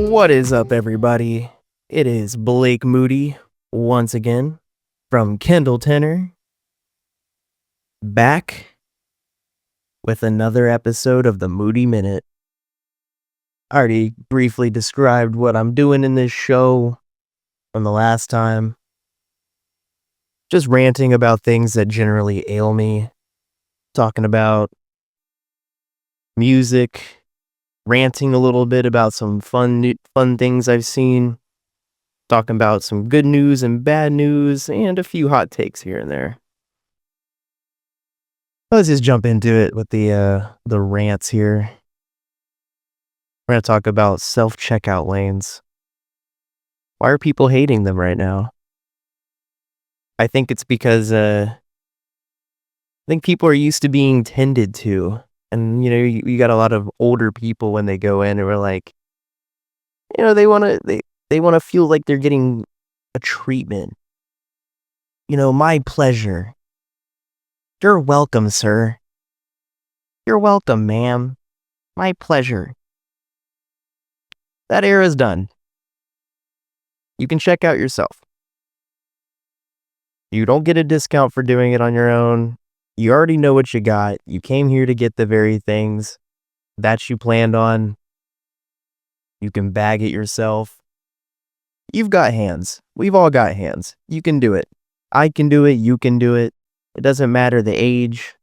What is up, everybody? It is Blake Moody once again from Kendall Tenor, back with another episode of the Moody Minute. I already briefly described what I'm doing in this show from the last time. Just ranting about things that generally ail me, talking about music, ranting a little bit about some fun things I've seen, talking about some good news and bad news, and a few hot takes here and there. Let's just jump into it with the rants here. We're going to talk about self-checkout lanes. Why are people hating them right now? I think it's because I think people are used to being tended to. And, you got a lot of older people when they go in and we're like, they want to feel like they're getting a treatment. My pleasure. You're welcome, sir. You're welcome, ma'am. My pleasure. That era's done. You can check out yourself. You don't get a discount for doing it on your own. You already know what you got. You came here to get the very things that you planned on. You can bag it yourself. You've got hands. We've all got hands. You can do it. I can do it. You can do it. It doesn't matter the age,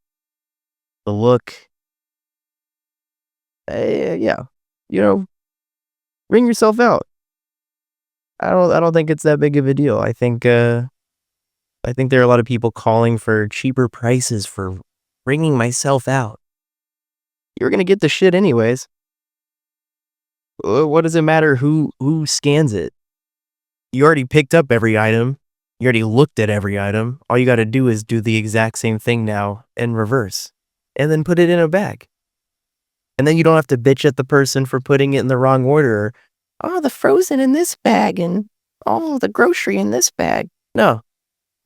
the look. Yeah. Ring yourself out. I don't think it's that big of a deal. I think there are a lot of people calling for cheaper prices for ringing myself out. You're going to get the shit anyways. What does it matter who scans it? You already picked up every item. You already looked at every item. All you got to do is do the exact same thing now in reverse and then put it in a bag. And then you don't have to bitch at the person for putting it in the wrong order. Oh, the frozen in this bag and the grocery in this bag. No,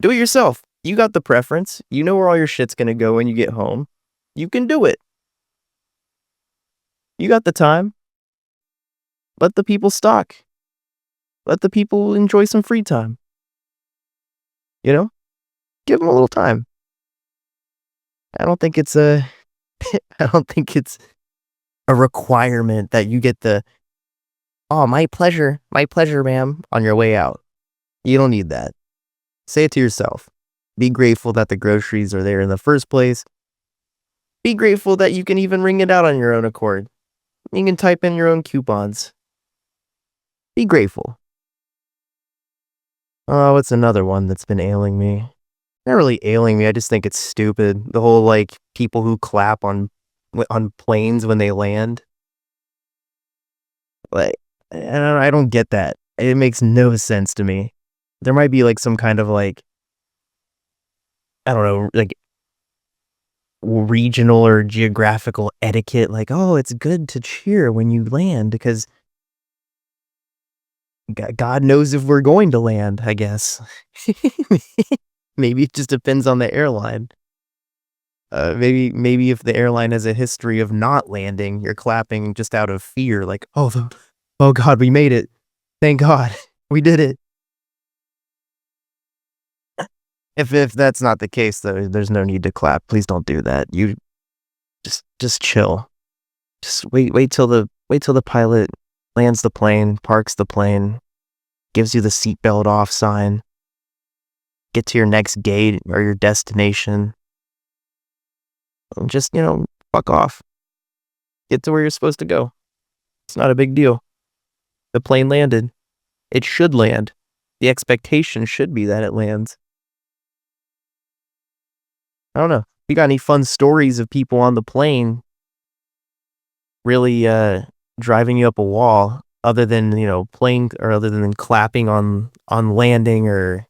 do it yourself. You got the preference. You know where all your shit's going to go when you get home. You can do it. You got the time. Let the people stock. Let the people enjoy some free time. Give them a little time. I don't think it's a requirement that you get the, my pleasure, ma'am, on your way out. You don't need that. Say it to yourself. Be grateful that the groceries are there in the first place. Be grateful that you can even ring it out on your own accord. You can type in your own coupons. Be grateful. Oh, it's another one that's been ailing me. Not really ailing me, I just think it's stupid. The whole, people who clap on planes when they land. I don't get that. It makes no sense to me. There might be, some kind of, I don't know, regional or geographical etiquette. It's good to cheer when you land because God knows if we're going to land, I guess. Maybe it just depends on the airline. Maybe if the airline has a history of not landing, you're clapping just out of fear, oh God, we made it. Thank God, we did it. If that's not the case, though, there's no need to clap. Please don't do that. You just chill. Just wait till the pilot lands the plane, parks the plane, gives you the seatbelt off sign. Get to your next gate or your destination. And just, fuck off. Get to where you're supposed to go. It's not a big deal. The plane landed. It should land. The expectation should be that it lands. I don't know. You got any fun stories of people on the plane really driving you up a wall other than, playing or other than clapping on landing or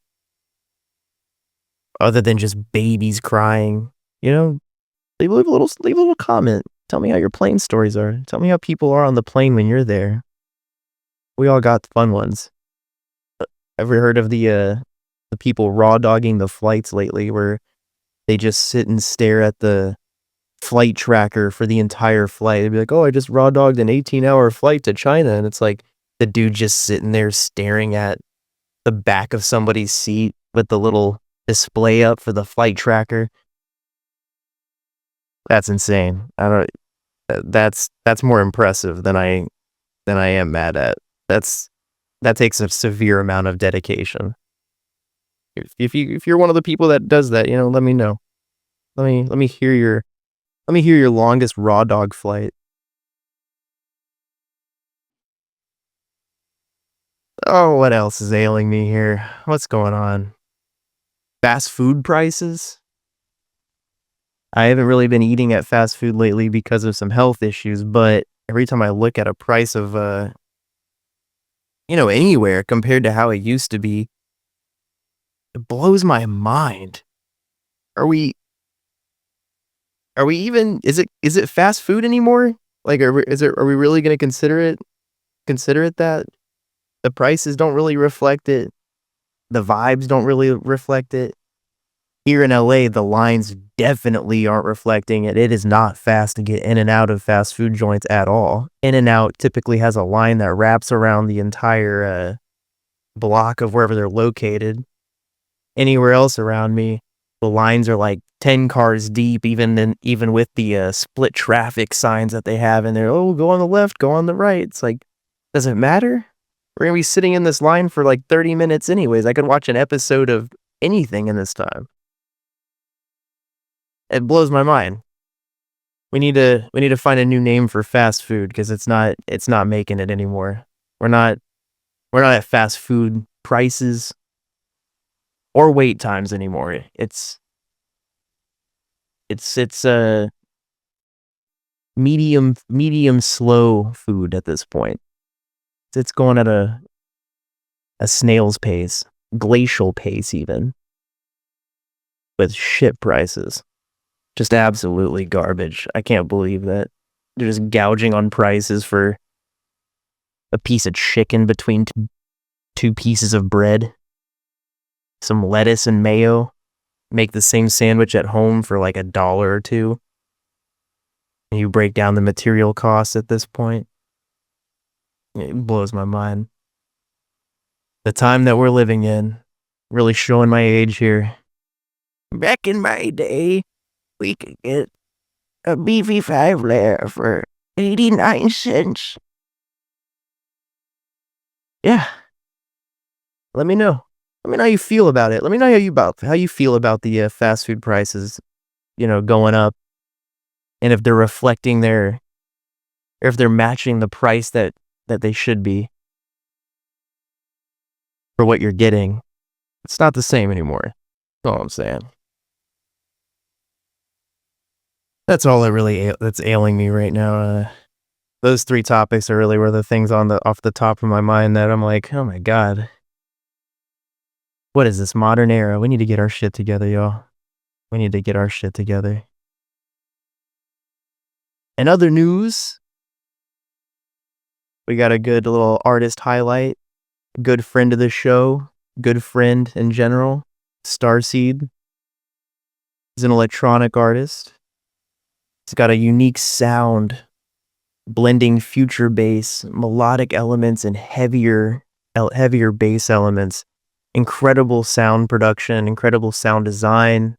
other than just babies crying? Leave a little comment. Tell me how your plane stories are. Tell me how people are on the plane when you're there. We all got fun ones. Ever heard of the people raw dogging the flights lately where they just sit and stare at the flight tracker for the entire flight? They'd be like, oh, I just raw dogged an 18-hour flight to China. And it's like, The dude just sitting there staring at the back of somebody's seat with the little display up for the flight tracker. That's insane. I don't that's more impressive than I am mad at. That's that takes a severe amount of dedication. If you're one of the people that does that, let me know. Let me hear your longest raw dog flight. Oh, what else is ailing me here? What's going on? Fast food prices? I haven't really been eating at fast food lately because of some health issues, but every time I look at a price of anywhere compared to how it used to be, it blows my mind. Are we are we even is it fast food anymore? Like are we really going to consider it that? The prices don't really reflect it. The vibes don't really reflect it. Here in LA, the lines definitely aren't reflecting it. It is not fast to get in and out of fast food joints at all. In and Out typically has a line that wraps around the entire block of wherever they're located. Anywhere else around me, the lines are like 10 cars deep, even with the split traffic signs that they have in there. Oh, go on the left, go on the right. It's like, does it matter? We're gonna be sitting in this line for like 30 minutes anyways. I could watch an episode of anything in this time. It blows my mind. We need to find a new name for fast food because it's not making it anymore. We're not we're not at fast food prices or wait times anymore. It's medium slow food at this point. It's going at a snail's pace, glacial pace even, with shit prices. Just absolutely garbage. I can't believe that. They're just gouging on prices for a piece of chicken between two pieces of bread, some lettuce and mayo. Make the same sandwich at home for like $1 or $2. And you break down the material costs at this point. It blows my mind. The time that we're living in, really showing my age here. Back in my day, we could get a beefy 5 layer for 89 cents. Yeah, let me know. Let me know how you feel about it. Let me know how you feel about the fast food prices, going up, and if they're reflecting or if they're matching the price that they should be for what you're getting. It's not the same anymore. That's all I'm saying. That's all that's ailing me right now. Those three topics are really were the things off the top of my mind that I'm like, oh my god, what is this modern era? We need to get our shit together, y'all. We need to get our shit together. In other news, we got a good little artist highlight. Good friend of the show. Good friend in general. Starseed. He's an electronic artist. He's got a unique sound, blending future bass, melodic elements, and heavier bass elements. Incredible sound production, incredible sound design.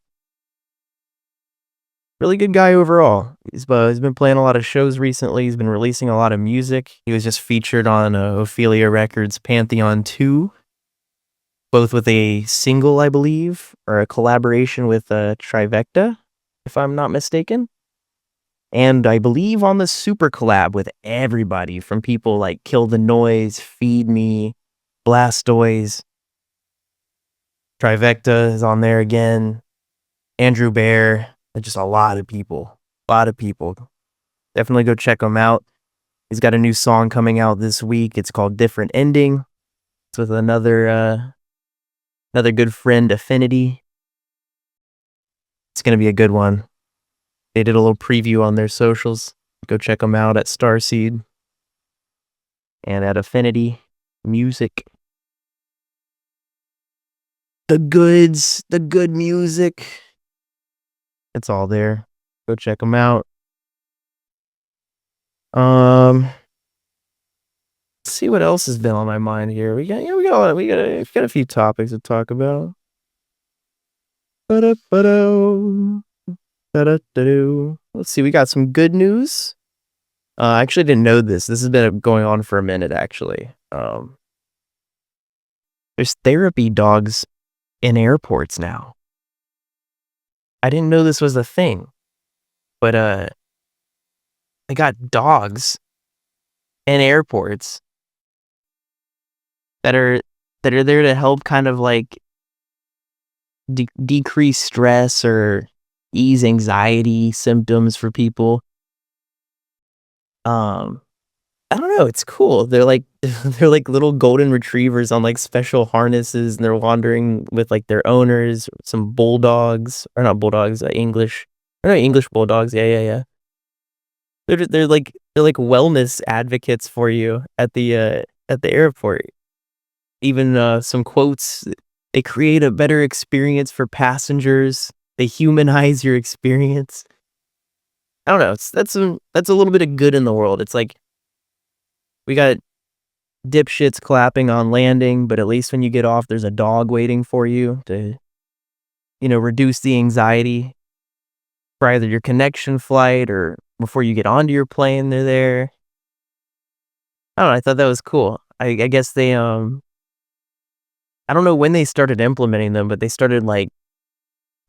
Really good guy overall. He's been playing a lot of shows recently. He's been releasing a lot of music. He was just featured on Ophelia Records' Pantheon 2, both with a single, I believe, or a collaboration with Trivecta, if I'm not mistaken. And I believe on the super collab with everybody from people like Kill the Noise, Feed Me, Blastoise. Trivecta is on there again. Andrew Bear. Just a lot of people. A lot of people. Definitely go check him out. He's got a new song coming out this week. It's called Different Ending. It's with another good friend, Affinity. It's going to be a good one. They did a little preview on their socials. Go check them out at Starseed and at Affinity Music. The goods, the good music. It's all there. Go check them out. Let's see what else has been on my mind here. We got a few topics to talk about. Ba-da-ba-do, ba-da-da-do. Let's see, we got some good news. I actually didn't know this. This has been going on for a minute, actually. There's therapy dogs in airports now. I didn't know this was a thing, but they got dogs in airports that are there to help kind of like decrease stress or ease anxiety symptoms for people. I don't know, it's cool. They're like they're like little golden retrievers on like special harnesses, and they're wandering with like their owners, some bulldogs or not bulldogs, English. Or no, English bulldogs. Yeah, yeah, yeah. They're like wellness advocates for you at the airport. Even some quotes. They create a better experience for passengers. They humanize your experience. I don't know. That's a little bit of good in the world. It's like we got dipshits clapping on landing, but at least when you get off, there's a dog waiting for you to, reduce the anxiety for either your connection flight or before you get onto your plane. They're there. I don't know. I thought that was cool. I guess they I don't know when they started implementing them, but they started like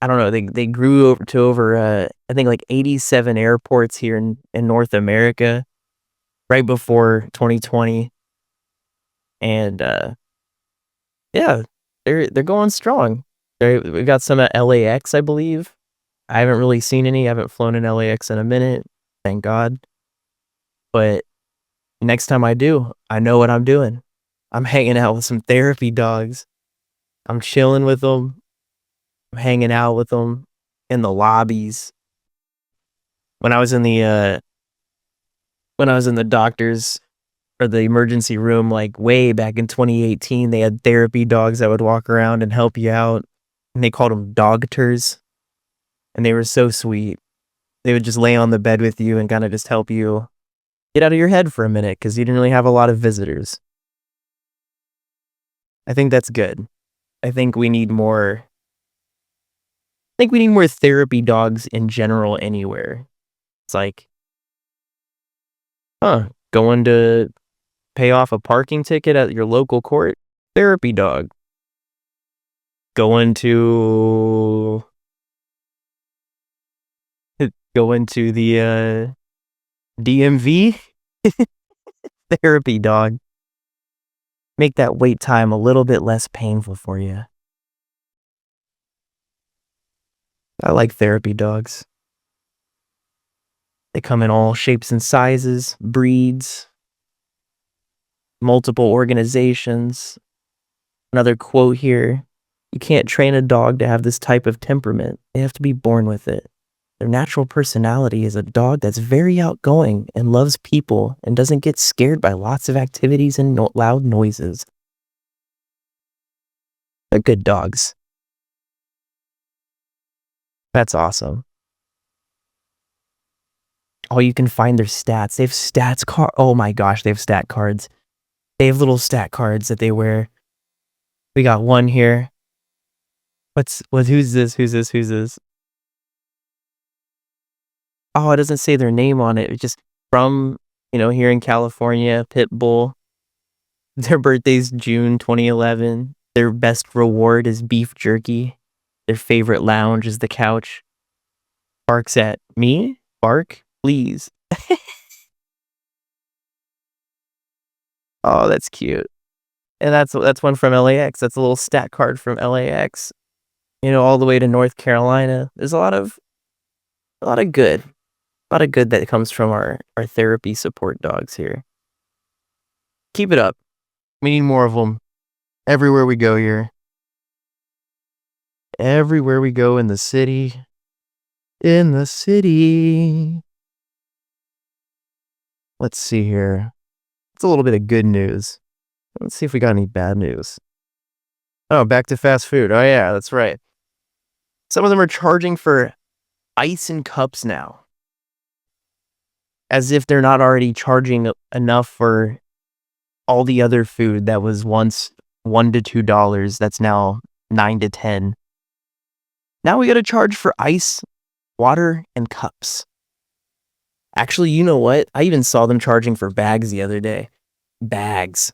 I don't know. They grew over I think like 87 airports here in North America right before 2020, and yeah, they're going strong. We got some at LAX, I believe. I haven't really seen any. I haven't flown in LAX in a minute, thank God. But next time I do, I know what I'm doing. I'm hanging out with some therapy dogs. I'm chilling with them. I'm hanging out with them in the lobbies. When I was in the doctor's or the emergency room, like way back in 2018, they had therapy dogs that would walk around and help you out, and they called them dogters, and they were so sweet. They would just lay on the bed with you and kind of just help you get out of your head for a minute because you didn't really have a lot of visitors. I think that's good. I think we need more. I think we need more therapy dogs in general anywhere. It's like, going to pay off a parking ticket at your local court, therapy dog. Going to the DMV, therapy dog. Make that wait time a little bit less painful for you. I like therapy dogs. They come in all shapes and sizes, breeds, multiple organizations. Another quote here: you can't train a dog to have this type of temperament. They have to be born with it. Their natural personality is a dog that's very outgoing and loves people and doesn't get scared by lots of activities and loud noises. They're good dogs. That's awesome. Oh, you can find their stats. They have stats card. Oh my gosh, they have stat cards. They have little stat cards that they wear. We got one here. Who's this? Who's this? Who's this? Oh, it doesn't say their name on it. It's just from, here in California, pit bull. Their birthday's June 2011. Their best reward is beef jerky. Their favorite lounge is the couch. Barks at me? Bark, please. Oh, that's cute. And that's one from LAX. That's a little stat card from LAX. All the way to North Carolina. There's a lot of good. A lot of good that comes from our therapy support dogs here. Keep it up. We need more of them everywhere we go here. Everywhere we go in the city. In the city. Let's see here. It's a little bit of good news. Let's see if we got any bad news. Oh, back to fast food. Oh yeah, that's right. Some of them are charging for ice in cups now. As if they're not already charging enough for all the other food that was once $1 to $2 that's now 9 to 10. Now we gotta charge for ice, water, and cups. Actually, you know what? I even saw them charging for bags the other day. Bags.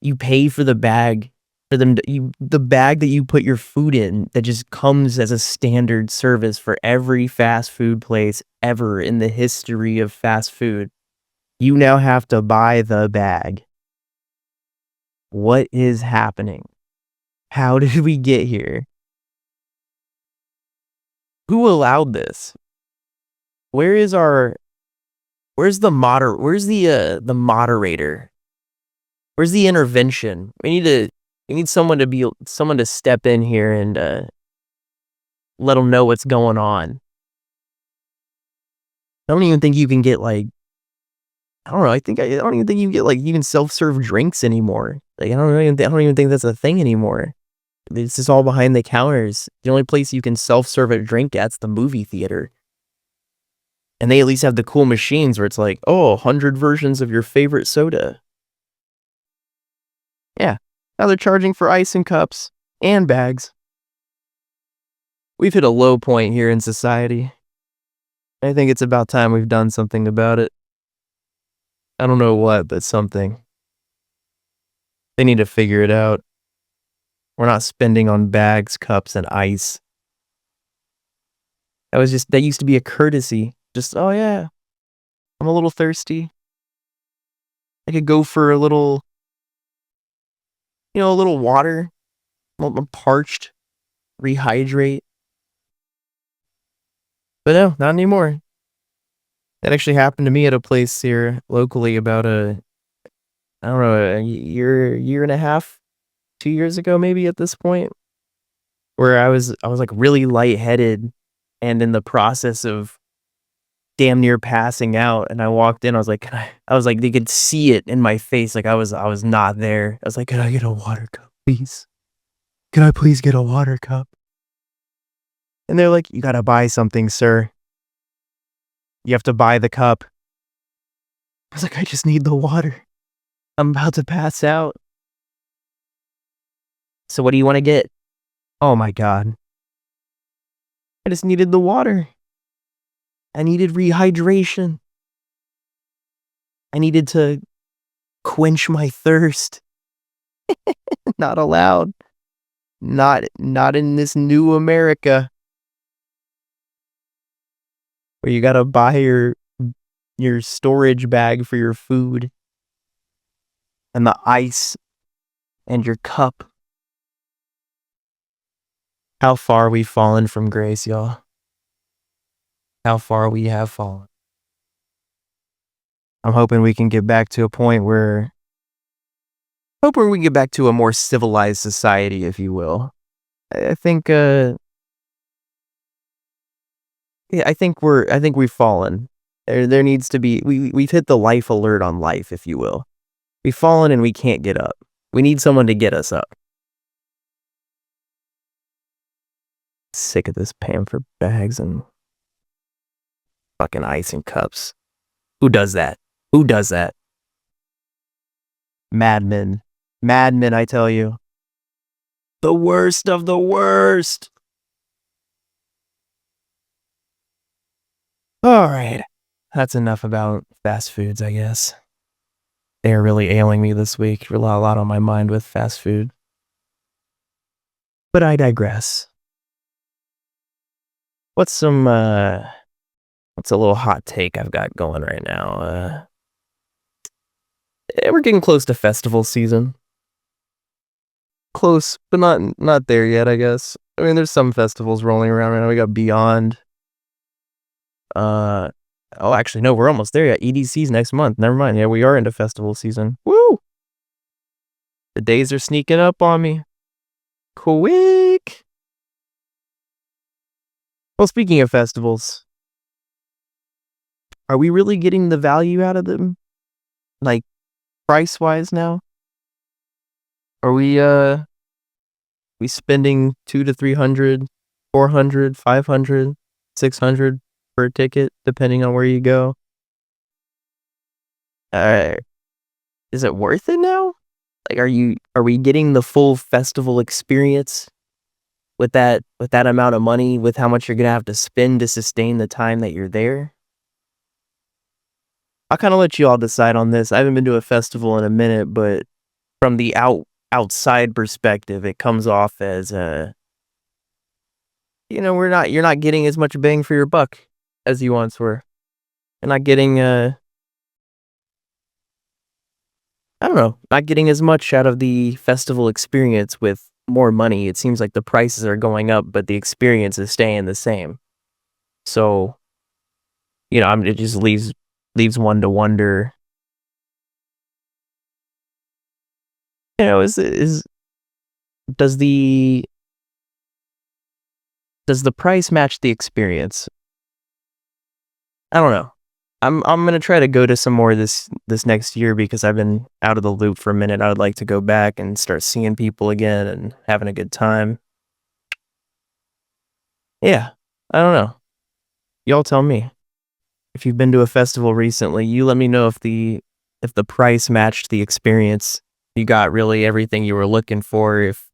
You pay for the bag for them to the bag that you put your food in that just comes as a standard service for every fast food place ever in the history of fast food. You now have to buy the bag. What is happening? How did we get here? Who allowed this? Where's the moderator? Where's the intervention? We need someone to step in here and let them know what's going on. I don't even think you can get like I don't know. I don't even think you can get like even self-serve drinks anymore. Like I don't even think that's a thing anymore. It's just all behind the counters. The only place you can self-serve a drink at's the movie theater. And they at least have the cool machines where it's like, oh, 100 versions of your favorite soda. Yeah. Now they're charging for ice and cups and bags. We've hit a low point here in society. I think it's about time we've done something about it. I don't know what, but something. They need to figure it out. We're not spending on bags, cups, and ice. That used to be a courtesy. Just, oh yeah, I'm a little thirsty. I could go for a little water. I'm parched. Rehydrate. But no, not anymore. That actually happened to me at a place here locally about a year and a half, 2 years ago maybe at this point, where I was like really lightheaded and in the process of damn near passing out, and I walked in, I was like, they could see it in my face, like I was not there. I was like, "Can I get a water cup, please? Can I please get a water cup?" And they're like, "You gotta buy something, sir. You have to buy the cup." I was like, "I just need the water. I'm about to pass out." "So what do you wanna get?" Oh my god. I just needed the water. I needed rehydration. I needed to quench my thirst. Not allowed. Not in this new America. Where you gotta buy your storage bag for your food. And the ice. And your cup. How far we've fallen from grace, y'all. How far we have fallen. I'm hoping we can get back to a point where hoping we can get back to a more civilized society, if you will. I think yeah, I think we've fallen. There needs to be we've hit the life alert on life, if you will. We've fallen and we can't get up. We need someone to get us up. Sick of this paying for bags and fucking ice and cups. Who does that? Who does that? Madmen. Madmen, I tell you. The worst of the worst. All right. That's enough about fast foods, I guess. They are really ailing me this week. A lot on my mind with fast food. But I digress. What's a little hot take I've got going right now? We're getting close to festival season. Close, but not there yet, I guess. I mean, there's some festivals rolling around right now. We got Beyond. Oh, actually, no, we're almost there yet. EDC's next month. Never mind. Yeah, we are into festival season. Woo! The days are sneaking up on me. Quick! Well, speaking of festivals, are we really getting the value out of them? Like, price-wise now? Are we spending 200 to 300, 400, 500, 600 per ticket, depending on where you go? Alright. is it worth it now? Like, are we getting the full festival experience with that amount of money, with how much you're gonna have to spend to sustain the time that you're there? I'll kinda let you all decide on this. I haven't been to a festival in a minute, but from the outside perspective, it comes off as, you're not getting as much bang for your buck as you once were. You're not getting, I don't know, not getting as much out of the festival experience with more money. It seems like the prices are going up, but the experience is staying the same. So, it just leaves one to wonder, is does the does the price match the experience? I don't know. I'm gonna try to go to some more this next year because I've been out of the loop for a minute. I would like to go back and start seeing people again and having a good time. Yeah, I don't know. Y'all tell me. If you've been to a festival recently, you let me know if the price matched the experience. You got really everything you were looking for. If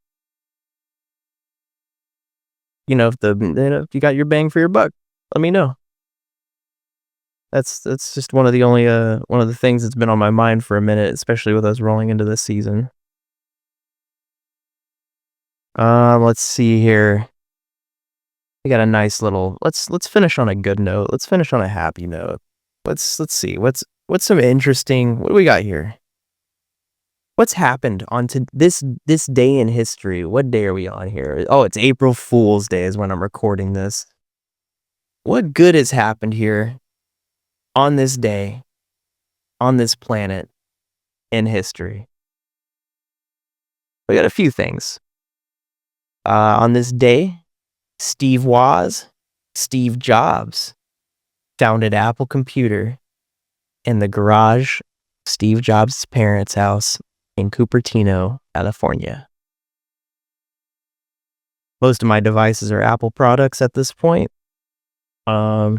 if you got your bang for your buck, let me know. That's just one of the things that's been on my mind for a minute, especially with us rolling into this season. Let's see here. We got a nice little. Let's finish on a good note. Let's finish on a happy note. Let's see. What's some interesting. What do we got here? What's happened on to this day in history? What day are we on here? Oh, it's April Fool's Day is when I'm recording this. What good has happened here on this day, on this planet, in history? We got a few things. On this day, Steve Jobs, founded Apple Computer in the garage of Steve Jobs' parents' house in Cupertino, California. Most of my devices are Apple products at this point. I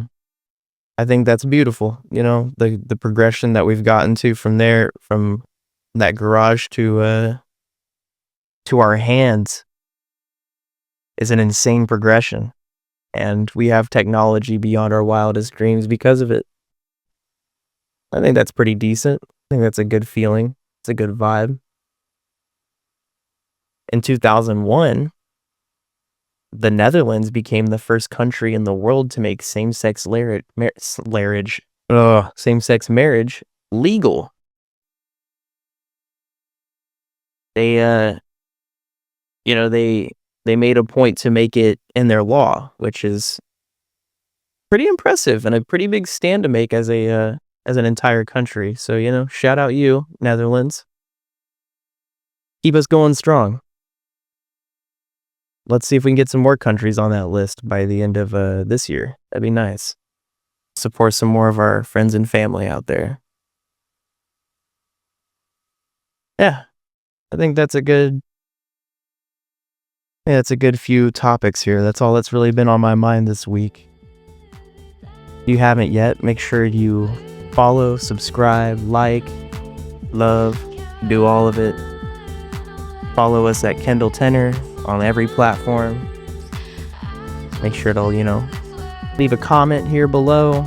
think that's beautiful. The progression that we've gotten to from there, from that garage to our hands, is an insane progression, and we have technology beyond our wildest dreams because of it. I think that's pretty decent. I think that's a good feeling. It's a good vibe. In 2001, the Netherlands became the first country in the world to make same-sex marriage legal. They they made a point to make it in their law, which is pretty impressive and a pretty big stand to make as an entire country. So, shout out you, Netherlands. Keep us going strong. Let's see if we can get some more countries on that list by the end of this year. That'd be nice. Support some more of our friends and family out there. Yeah, I think that's a good few topics here. That's all that's really been on my mind this week. If you haven't yet, make sure you follow, subscribe, like, love, do all of it. Follow us at Kendall Tenor on every platform. Make sure to, leave a comment here below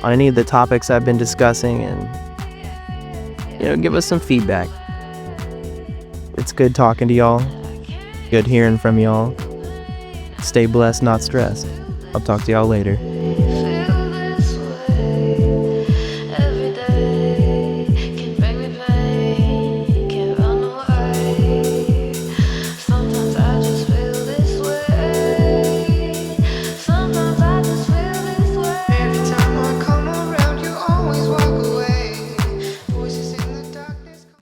on any of the topics I've been discussing and, give us some feedback. It's good talking to y'all. Good hearing from y'all. Stay blessed, not stressed. I'll talk to y'all later.